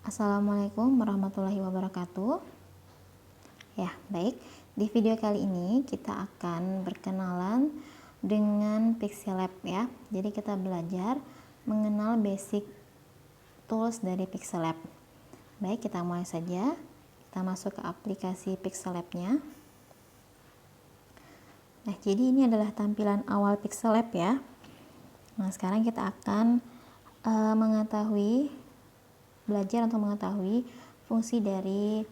Assalamualaikum warahmatullahi wabarakatuh. Ya, baik. Di video kali ini kita akan berkenalan dengan Pixellab ya. Jadi kita belajar mengenal basic tools dari Pixellab. Baik, kita mulai saja. Kita masuk ke aplikasi Pixellab-nya. Nah, jadi ini adalah tampilan awal Pixellab ya. Nah, sekarang kita akan belajar untuk mengetahui fungsi dari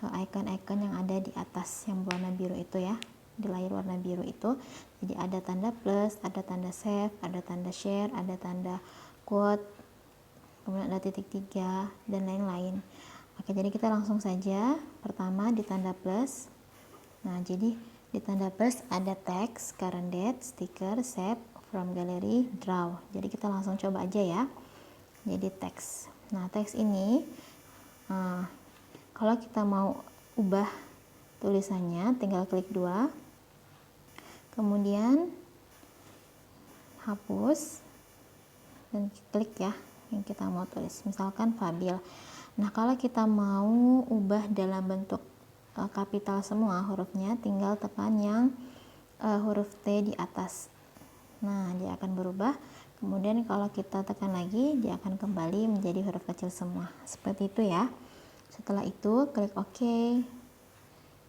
icon-icon yang ada di atas yang berwarna biru itu ya, di layar warna biru itu. Jadi ada tanda plus, ada tanda save, ada tanda share, ada tanda quote, kemudian ada titik 3 dan lain-lain. Oke, jadi kita langsung saja. Pertama di tanda plus. Nah, jadi di tanda plus ada teks, current date, stiker, save, from gallery, draw. Jadi kita langsung coba aja ya. Jadi teks. Nah, teks ini kalau kita mau ubah tulisannya tinggal klik 2, kemudian hapus dan klik ya yang kita mau tulis, misalkan Fabil. Nah, kalau kita mau ubah dalam bentuk kapital semua hurufnya, tinggal tekan yang huruf T di atas. Nah, dia akan berubah. Kemudian kalau kita tekan lagi, dia akan kembali menjadi huruf kecil semua. Seperti itu ya. Setelah itu klik OK.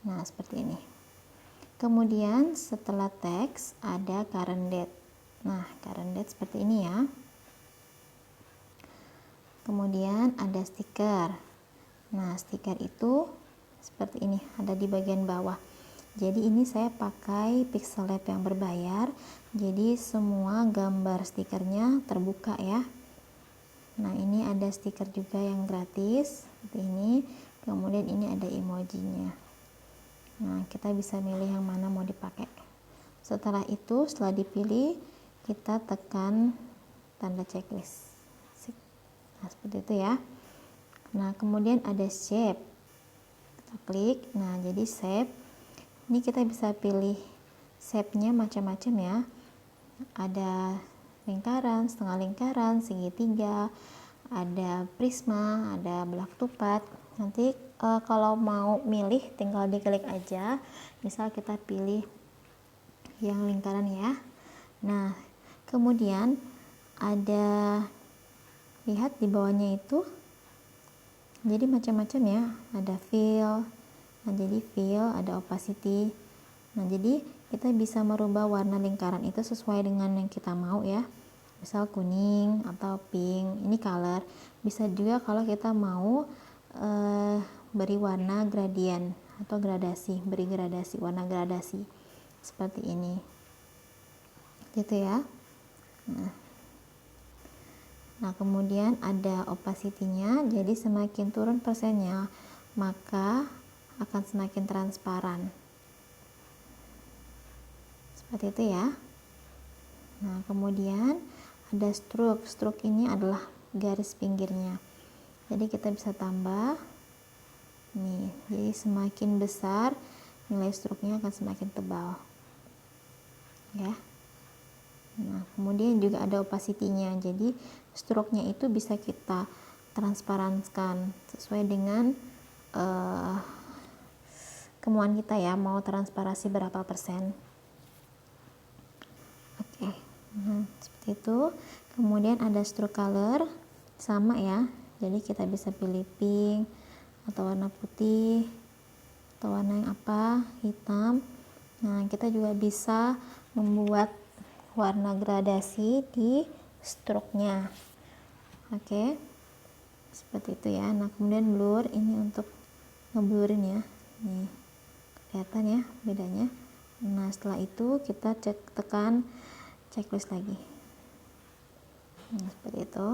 Nah, seperti ini. Kemudian setelah teks ada current date. Nah, current date seperti ini ya. Kemudian ada stiker. Nah, stiker itu seperti ini, ada di bagian bawah. Jadi ini saya pakai Pixellab yang berbayar, jadi semua gambar stikernya terbuka ya. Nah, ini ada stiker juga yang gratis seperti ini. Kemudian ini ada emojinya. Nah, kita bisa milih yang mana mau dipakai. Setelah itu, setelah dipilih, kita tekan tanda checklist. Nah, seperti itu ya. Nah, kemudian ada shape. Kita klik. Nah, jadi shape. Ini kita bisa pilih shape-nya macam-macam ya. Ada lingkaran, setengah lingkaran, segitiga, ada prisma, ada belak tupat. Nanti kalau mau milih tinggal diklik aja. Misal kita pilih yang lingkaran ya. Nah, kemudian ada, lihat di bawahnya itu. Jadi macam-macam ya. Ada fill. Nah, jadi fill, ada opacity. Nah, jadi kita bisa merubah warna lingkaran itu sesuai dengan yang kita mau ya. Misal kuning atau pink, ini color. Bisa juga kalau kita mau beri warna gradient atau gradasi, beri gradasi, warna gradasi. Seperti ini. Gitu ya. Nah, kemudian ada opacity-nya. Jadi semakin turun persennya, maka akan semakin transparan. Seperti itu ya. Nah, kemudian ada stroke. Stroke ini adalah garis pinggirnya. Jadi kita bisa tambah. Nih, jadi semakin besar nilai stroke-nya akan semakin tebal. Ya. Nah, kemudian juga ada opacity-nya. Jadi stroke-nya itu bisa kita transparankan sesuai dengan kemauan kita ya, mau transparansi berapa persen. Oke. Nah, seperti itu. Kemudian ada stroke color, sama ya. Jadi kita bisa pilih pink atau warna putih atau warna yang apa, hitam. Nah, kita juga bisa membuat warna gradasi di stroke-nya. Oke. Seperti itu ya. Nah, kemudian blur, ini untuk ngeblurin ya. Nih, kelihatan ya bedanya. Nah, setelah itu kita tekan checklist lagi. Nah, seperti itu.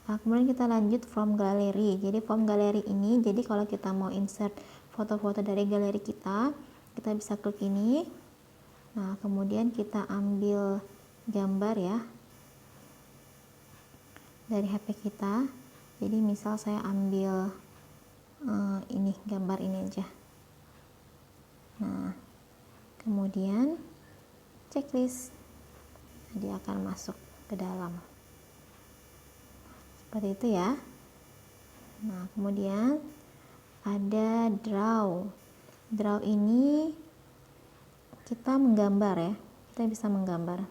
Nah, kemudian kita lanjut from gallery. Jadi from gallery ini, jadi kalau kita mau insert foto-foto dari galeri kita bisa klik ini. Nah, kemudian kita ambil gambar ya dari HP kita. Jadi misal saya ambil ini, gambar ini aja. Nah, kemudian checklist, dia akan masuk ke dalam. Seperti itu ya. Nah, kemudian ada draw. Draw ini kita menggambar ya, kita bisa menggambar.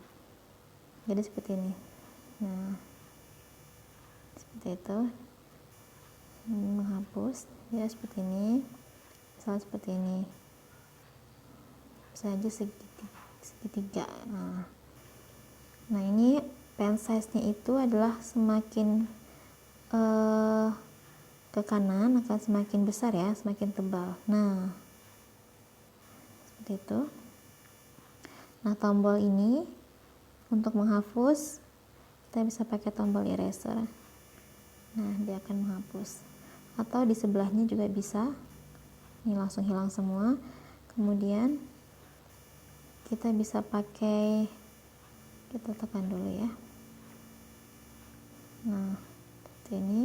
Jadi seperti ini. Nah, seperti itu. Menghapus ya seperti ini. Misalnya seperti ini. Bisa aja segitiga. Nah, ini pen size-nya itu adalah semakin ke kanan akan semakin besar ya, semakin tebal. Nah, seperti itu. Nah, tombol ini untuk menghapus kita bisa pakai tombol eraser. Nah, dia akan menghapus. Atau di sebelahnya juga bisa. Ini langsung hilang semua. Kemudian kita bisa pakai, kita tekan dulu ya. Nah, seperti ini.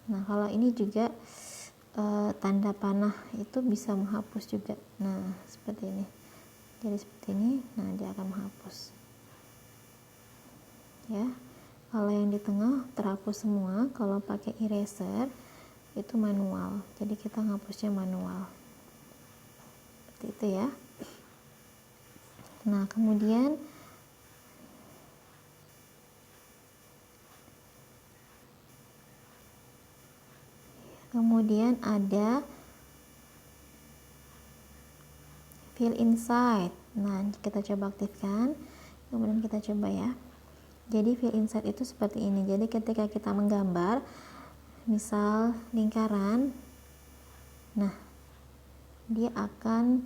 Nah, kalau ini juga tanda panah itu bisa menghapus juga. Nah, seperti ini. Jadi seperti ini. Nah, dia akan menghapus. Ya. Kalau yang di tengah terhapus semua. Kalau pakai eraser itu manual. Jadi kita menghapusnya manual. Seperti itu ya. Nah, kemudian ada fill inside. Nah, kita coba aktifkan. Kemudian kita coba ya. Jadi fill inside itu seperti ini. Jadi ketika kita menggambar misal lingkaran, nah dia akan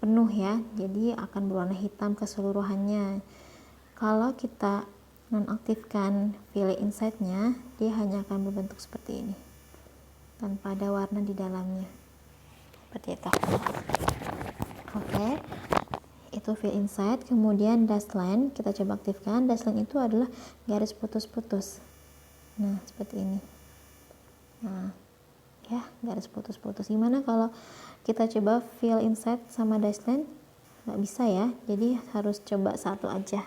penuh ya. Jadi akan berwarna hitam keseluruhannya. Kalau kita nonaktifkan fill inside-nya, dia hanya akan berbentuk seperti ini. Tanpa ada warna di dalamnya. Seperti itu. Oke. Itu fill inside. Kemudian dash line kita coba aktifkan. Dash line itu adalah garis putus-putus. Nah, seperti ini. Nah, ya, garis putus-putus. Gimana kalau kita coba fill inside sama dash line? Nggak bisa ya. Jadi harus coba satu aja.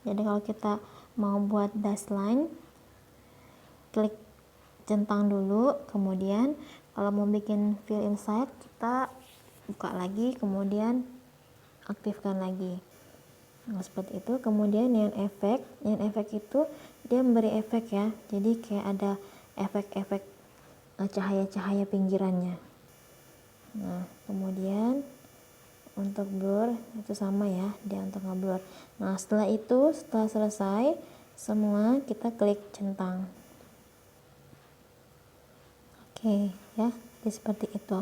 Jadi kalau kita mau buat dash line, klik centang dulu, kemudian kalau mau bikin fill inside kita buka lagi, kemudian aktifkan lagi. Nah, seperti itu. Kemudian yang efek itu dia memberi efek ya, jadi kayak ada efek-efek cahaya-cahaya pinggirannya. Nah, kemudian untuk blur itu sama ya, dia untuk ngeblur. Nah, setelah selesai semua, kita klik centang. Oke ya, jadi seperti itu.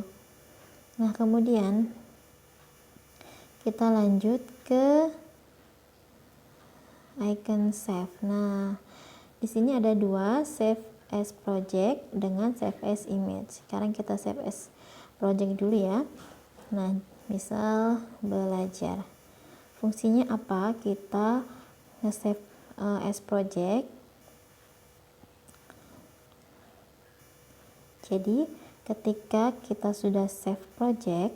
Nah, kemudian kita lanjut ke icon save. Nah, di sini ada dua, save as project dengan save as image. Sekarang kita save as project dulu ya. Nah, misal belajar. Fungsinya apa? Kita nge-save as project. Jadi ketika kita sudah save project,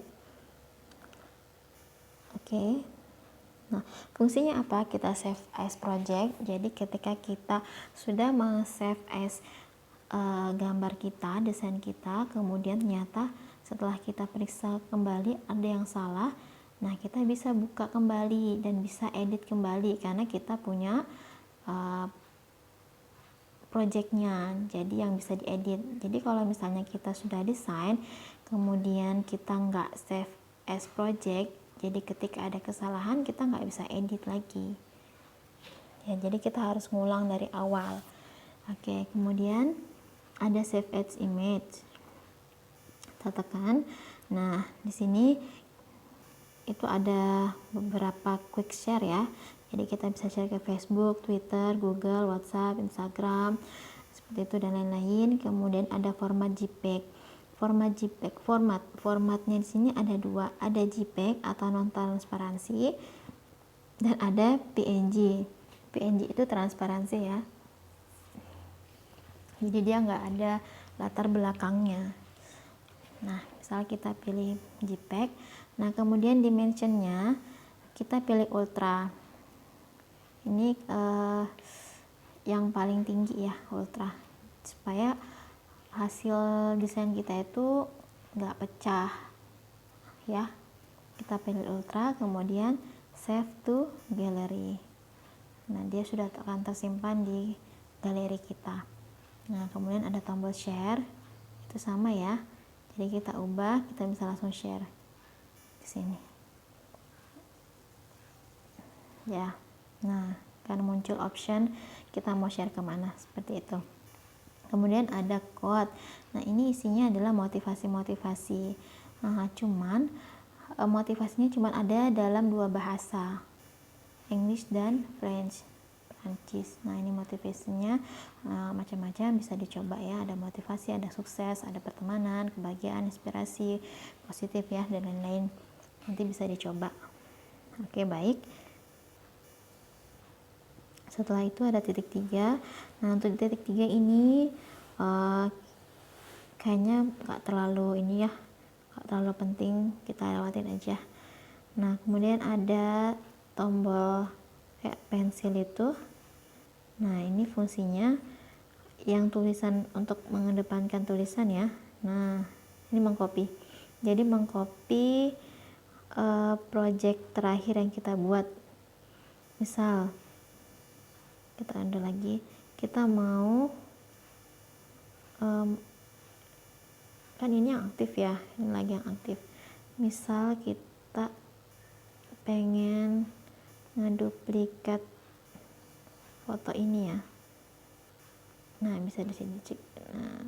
oke. Nah, fungsinya apa? Kita save as project. Jadi ketika kita sudah save as gambar kita, desain kita, kemudian ternyata setelah kita periksa kembali ada yang salah, nah kita bisa buka kembali dan bisa edit kembali karena kita punya projectnya, jadi yang bisa diedit. Jadi kalau misalnya kita sudah desain kemudian kita nggak save as project, jadi ketika ada kesalahan kita nggak bisa edit lagi ya, jadi kita harus ngulang dari awal. Oke, kemudian ada save as image, kita tekan. Nah, di sini itu ada beberapa quick share ya. Jadi kita bisa share ke Facebook, Twitter, Google, WhatsApp, Instagram, seperti itu dan lain-lain. Kemudian ada format JPEG. Formatnya di sini ada dua, ada JPEG atau non transparansi dan ada PNG. PNG itu transparansi ya. Jadi dia nggak ada latar belakangnya. Nah, misal kita pilih JPEG. Nah, kemudian dimensionnya kita pilih ultra. Ini yang paling tinggi ya, ultra, supaya hasil desain kita itu nggak pecah ya. Kita pilih ultra, kemudian save to gallery. Nah, dia sudah akan tersimpan di galeri kita. Nah, kemudian ada tombol share, itu sama ya. Jadi kita ubah, kita bisa langsung share di sini. Ya, nah kan muncul option kita mau share kemana, seperti itu. Kemudian ada quote. Nah, ini isinya adalah motivasi-motivasi. Nah, cuman motivasinya cuma ada dalam 2 bahasa, English dan Prancis. Nah, ini motivasinya macam-macam, bisa dicoba ya. Ada motivasi, ada sukses, ada pertemanan, kebahagiaan, inspirasi, positif ya, dan lain-lain. Nanti bisa dicoba. Oke, baik. Setelah itu ada titik 3. Nah, untuk titik 3 ini kayaknya gak terlalu ini ya, gak terlalu penting, kita lewatin aja. Nah, kemudian ada tombol kayak pensil itu. Nah, ini fungsinya yang tulisan, untuk mengedepankan tulisan ya. Nah, ini mengcopy. Jadi mengcopy project terakhir yang kita buat. Misal kita undo lagi, kita mau kan ini yang aktif ya, ini lagi yang aktif. Misal kita pengen ngeduplikat foto ini ya. Nah, bisa di sini cek. Nah,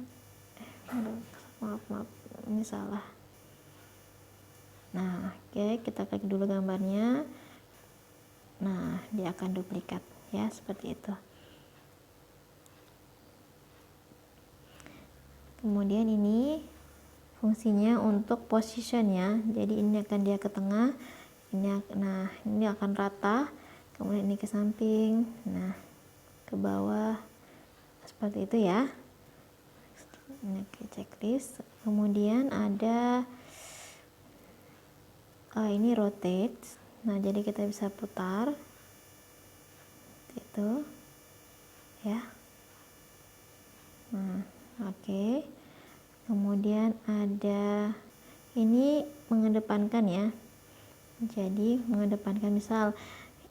maaf, ini salah. Nah, oke, kita klik dulu gambarnya. Nah, dia akan duplikat ya, seperti itu. Kemudian ini fungsinya untuk position ya. Jadi ini akan dia ke tengah. Nah, ini akan rata. Kemudian ini ke samping. Nah, ke bawah. Seperti itu ya. Ini ke checklist. Kemudian ada ini rotate. Nah, jadi kita bisa putar itu ya. Nah, oke. Kemudian ada ini mengedepankan ya. Jadi mengedepankan, misal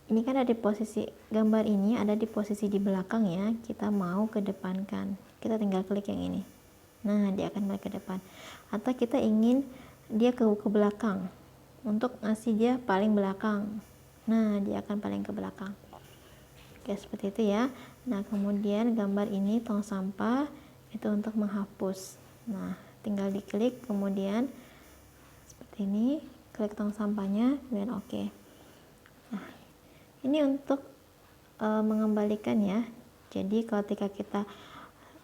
ini kan ada di posisi, gambar ini ada di posisi di belakang ya, kita mau kedepankan, kita tinggal klik yang ini. Nah, dia akan balik ke depan. Atau kita ingin dia ke belakang, untuk ngasih dia paling belakang. Nah, dia akan paling ke belakang. Oke, seperti itu ya. Nah, kemudian gambar ini tong sampah itu untuk menghapus. Nah, tinggal diklik, kemudian seperti ini, klik tong sampahnya, dan oke. Nah, ini untuk mengembalikan ya. Jadi ketika kita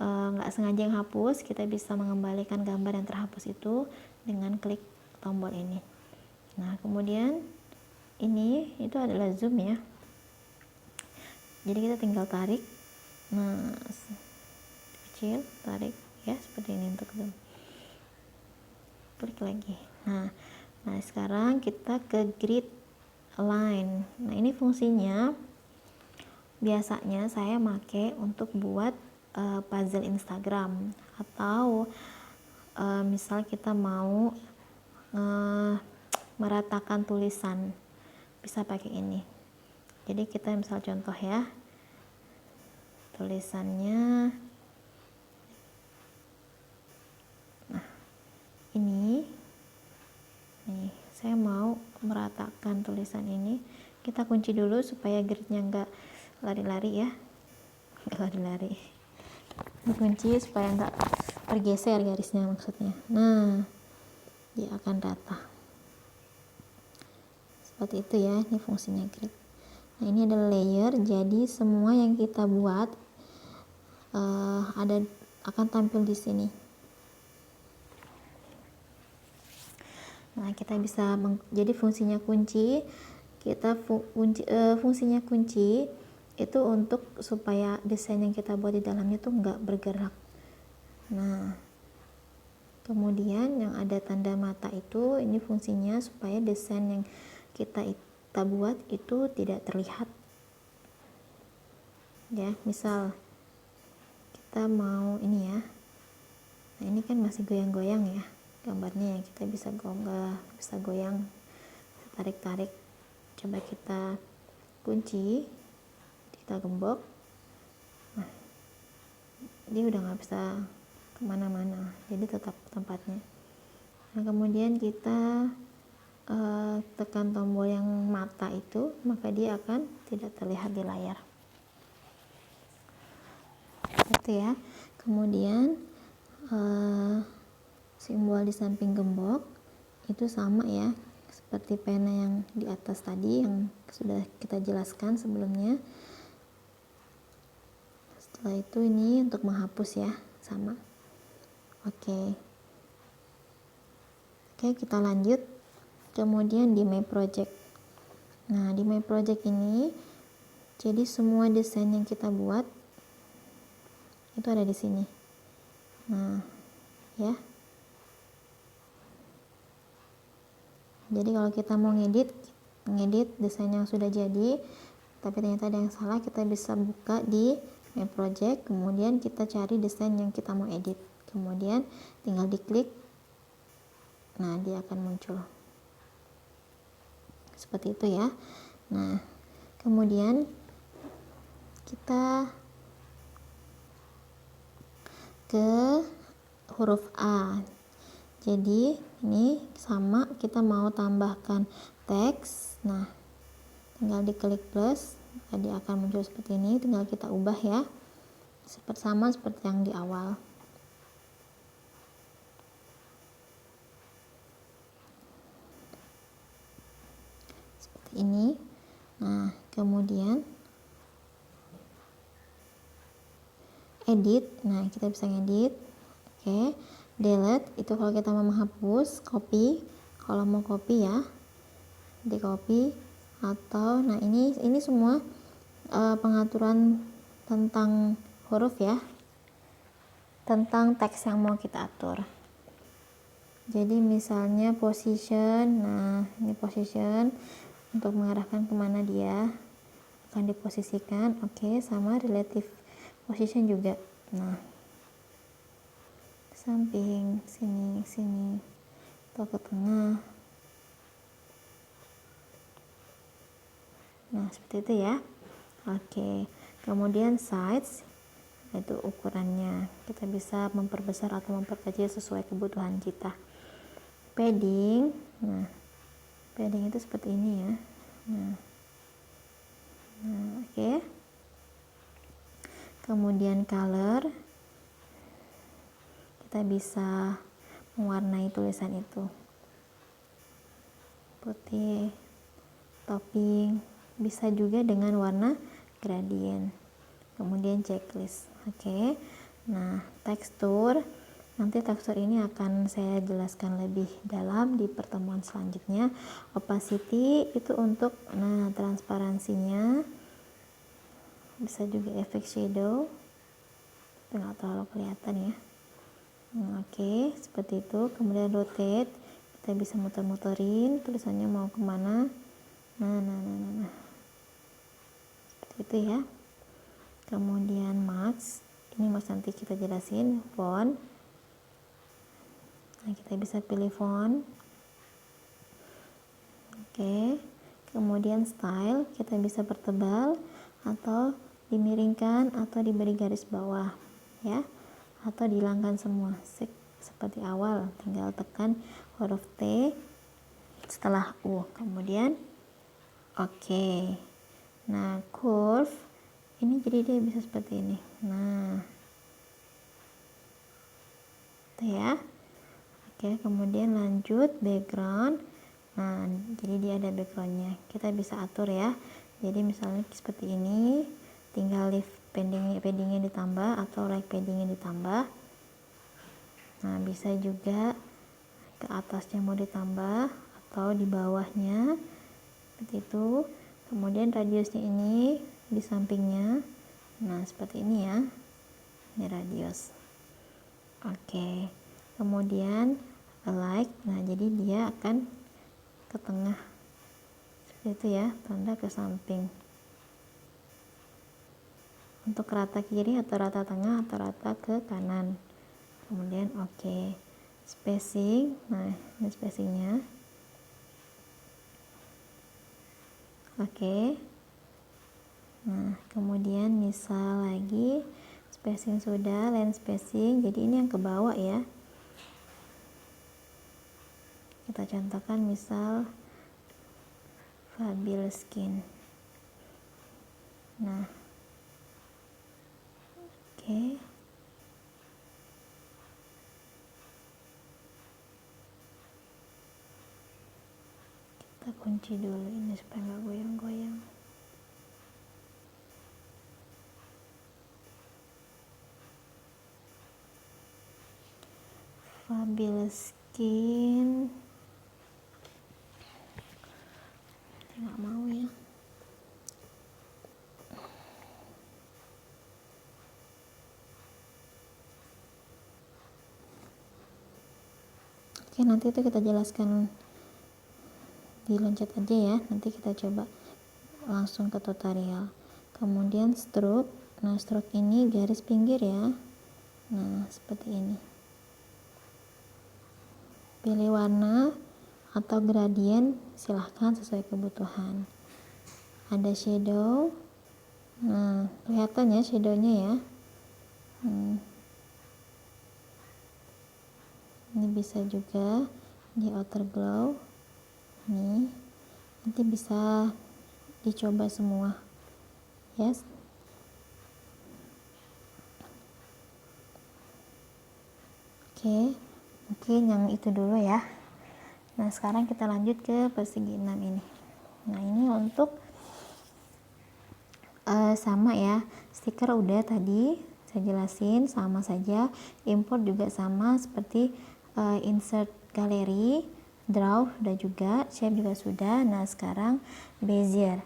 nggak sengaja hapus, kita bisa mengembalikan gambar yang terhapus itu dengan klik tombol ini. Nah, kemudian ini itu adalah zoom ya. Jadi kita tinggal tarik. Nah, kecil, tarik ya, seperti ini untuk zoom. Klik lagi. Nah, sekarang kita ke grid line. Nah, ini fungsinya biasanya saya pakai untuk buat puzzle Instagram, atau misal kita mau meratakan tulisan, bisa pakai ini. Jadi kita misal contoh ya, tulisannya ini nih, saya mau meratakan tulisan ini. Kita kunci dulu supaya gridnya nggak lari-lari ya, nggak lari-lari, dikunci supaya nggak tergeser garisnya maksudnya. Nah, dia akan rata seperti itu ya. Ini fungsinya grid. Nah, ini adalah layer, jadi semua yang kita buat akan tampil di sini. Nah, kita bisa jadi fungsinya kunci, fungsinya kunci itu untuk supaya desain yang kita buat di dalamnya tuh nggak bergerak. Nah, kemudian yang ada tanda mata itu, ini fungsinya supaya desain yang kita buat itu tidak terlihat ya. Misal kita mau ini ya, ini kan masih goyang-goyang ya gambarnya, ya kita bisa goyang, tarik-tarik. Coba kita kunci, kita gembok, nah dia udah nggak bisa kemana-mana, jadi tetap tempatnya. Nah kemudian kita tekan tombol yang mata itu, maka dia akan tidak terlihat di layar. Itu ya. Kemudian simbol di samping gembok itu sama ya, seperti pena yang di atas tadi yang sudah kita jelaskan sebelumnya. Setelah itu ini untuk menghapus ya, sama. Oke, kita lanjut. Kemudian di My Project. Nah, di My Project ini jadi semua desain yang kita buat itu ada di sini. Nah, ya. Jadi kalau kita mau ngedit desain yang sudah jadi, tapi ternyata ada yang salah, kita bisa buka di My Project, kemudian kita cari desain yang kita mau edit. Kemudian tinggal diklik. Nah, dia akan muncul. Seperti itu ya. Nah, kemudian kita ke huruf A. Jadi ini sama, kita mau tambahkan teks. Nah, tinggal diklik plus, dia akan muncul seperti ini. Tinggal kita ubah ya, sama seperti yang di awal. Ini. Nah, kemudian edit. Nah, kita bisa ngedit. Oke, delete itu kalau kita mau menghapus. Copy kalau mau copy ya, di copy. Atau nah ini semua pengaturan tentang huruf ya, tentang teks yang mau kita atur. Jadi misalnya position, nah ini position untuk mengarahkan kemana dia akan diposisikan. Oke, sama relative position juga. Nah, samping sini atau ke tengah. Nah, seperti itu ya. Oke, kemudian size itu ukurannya, kita bisa memperbesar atau memperkecil sesuai kebutuhan kita. Padding, nah padding itu seperti ini ya. Nah oke. Kemudian color, kita bisa mewarnai tulisan itu, putih, topping, bisa juga dengan warna gradient. Kemudian checklist. Oke. Nah, tekstur, nanti tekstur ini akan saya jelaskan lebih dalam di pertemuan selanjutnya. Opacity itu untuk transparansinya, bisa juga efek shadow, tapi nggak terlalu kelihatan ya. Oke, seperti itu. Kemudian rotate, kita bisa muter-muterin tulisannya mau kemana. Nah seperti itu ya. Kemudian marks, ini mas nanti kita jelasin. Font, nah kita bisa pilih font. Oke. Kemudian style, kita bisa pertebal atau dimiringkan atau diberi garis bawah ya, atau dihilangkan semua seperti awal, tinggal tekan huruf T setelah U, kemudian oke. Nah, curve ini jadi dia bisa seperti ini. Nah, itu ya. Oke, kemudian lanjut background. Nah, jadi dia ada backgroundnya, kita bisa atur ya. Jadi misalnya seperti ini, tinggal leave paddingnya ditambah atau right paddingnya ditambah. Nah, bisa juga ke atasnya mau ditambah atau di bawahnya seperti itu. Kemudian radiusnya ini di sampingnya, nah seperti ini ya, ini radius. Oke, kemudian like, nah jadi dia akan ke tengah seperti itu ya, tanda ke samping. Untuk rata kiri atau rata tengah atau rata ke kanan. kemudian oke. Spacing, nah ini spacingnya, oke. Nah kemudian misal lagi spacing sudah, line spacing, jadi ini yang ke bawah ya, kita contohkan misal Fabile Skin. Nah oke. Kita kunci dulu ini supaya nggak goyang-goyang. Fabile Skin, nggak mau ya. Oke, nanti itu kita jelaskan di loncat aja ya, nanti kita coba langsung ke tutorial. Kemudian stroke, nah stroke ini garis pinggir ya, nah seperti ini. Pilih warna atau gradien, silahkan sesuai kebutuhan. Ada shadow, nah kelihatan ya shadownya ya. Ini bisa juga di outer glow, nih nanti bisa dicoba semua, yes. Oke, mungkin yang itu dulu ya. Nah sekarang kita lanjut ke persegi 6 ini. Nah ini untuk sama ya, stiker udah tadi saya jelasin, sama saja. Import juga sama seperti insert galeri, draw udah juga, shape juga sudah. Nah sekarang bezier.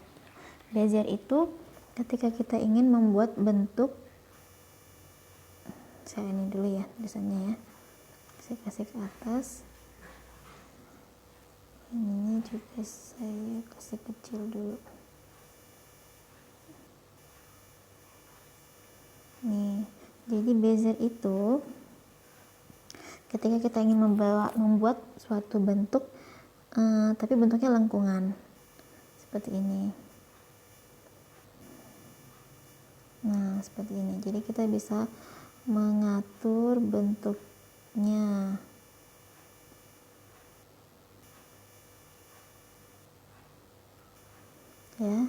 Bezier itu ketika kita ingin membuat bentuk, saya ini dulu ya tulisannya ya, saya kasih ke atas, ini juga saya kasih kecil dulu. Nih, jadi bezier itu ketika kita ingin membuat suatu bentuk, tapi bentuknya lengkungan seperti ini. Nah seperti ini, jadi kita bisa mengatur bentuknya ya.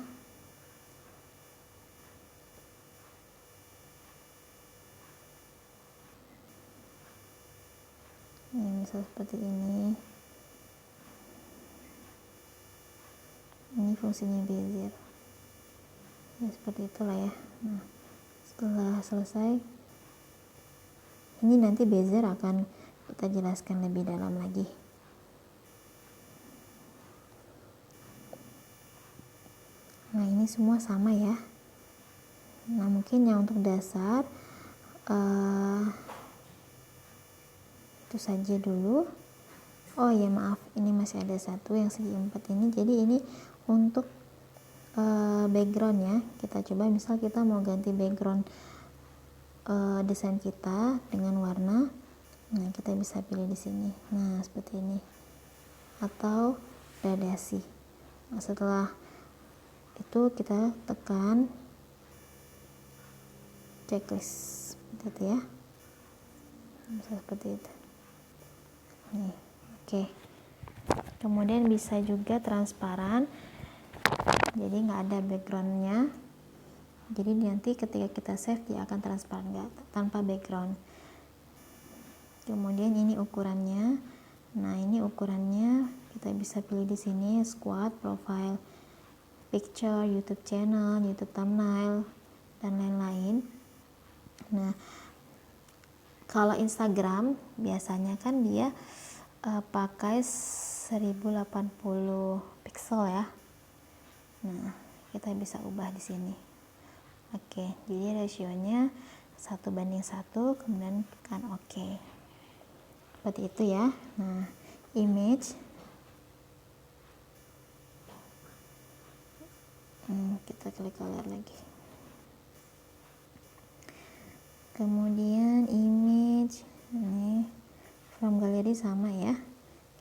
Ini misal seperti ini fungsinya bezier ya, seperti itulah ya. Nah setelah selesai ini nanti bezier akan kita jelaskan lebih dalam lagi. Nah ini semua sama ya. Nah mungkin yang untuk dasar itu saja dulu. Oh ya maaf, ini masih ada satu yang segi 4 ini. Jadi ini untuk background ya. Kita coba misal kita mau ganti background desain kita dengan warna. Nah kita bisa pilih di sini. Nah seperti ini. Atau gradasi. Nah, setelah itu kita tekan checklist gitu ya. Bisa seperti itu. Nih, oke. Kemudian bisa juga transparan, jadi nggak ada backgroundnya. Jadi nanti ketika kita save dia akan transparan, nggak tanpa background. Kemudian ini ukurannya. Nah ini ukurannya kita bisa pilih di sini, squad, profile, picture, YouTube channel, YouTube thumbnail, dan lain-lain. Nah kalau Instagram biasanya kan dia pakai 1080 pixel ya. Nah kita bisa ubah di sini. Oke, jadi rasionya 1:1, kemudian tekan oke. Seperti itu ya. Nah image, kita klik color lagi. Kemudian image, Ini from galeri sama ya,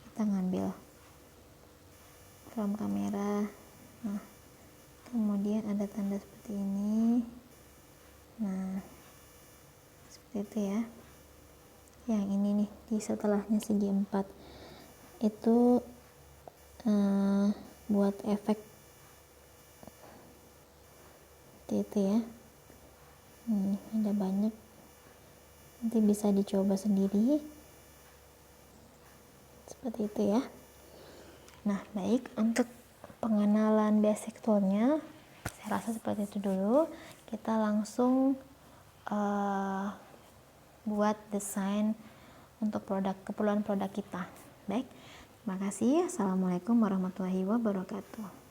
kita ngambil from kamera. Nah, kemudian ada tanda seperti ini. Nah, seperti itu ya. Yang ini nih di setelahnya segi 4 itu buat efek seperti itu ya. Ada banyak, nanti bisa dicoba sendiri seperti itu ya. Nah, baik, untuk pengenalan basic toolnya saya rasa seperti itu dulu. Kita langsung buat desain untuk keperluan produk kita. Baik, terima kasih. Assalamualaikum warahmatullahi wabarakatuh.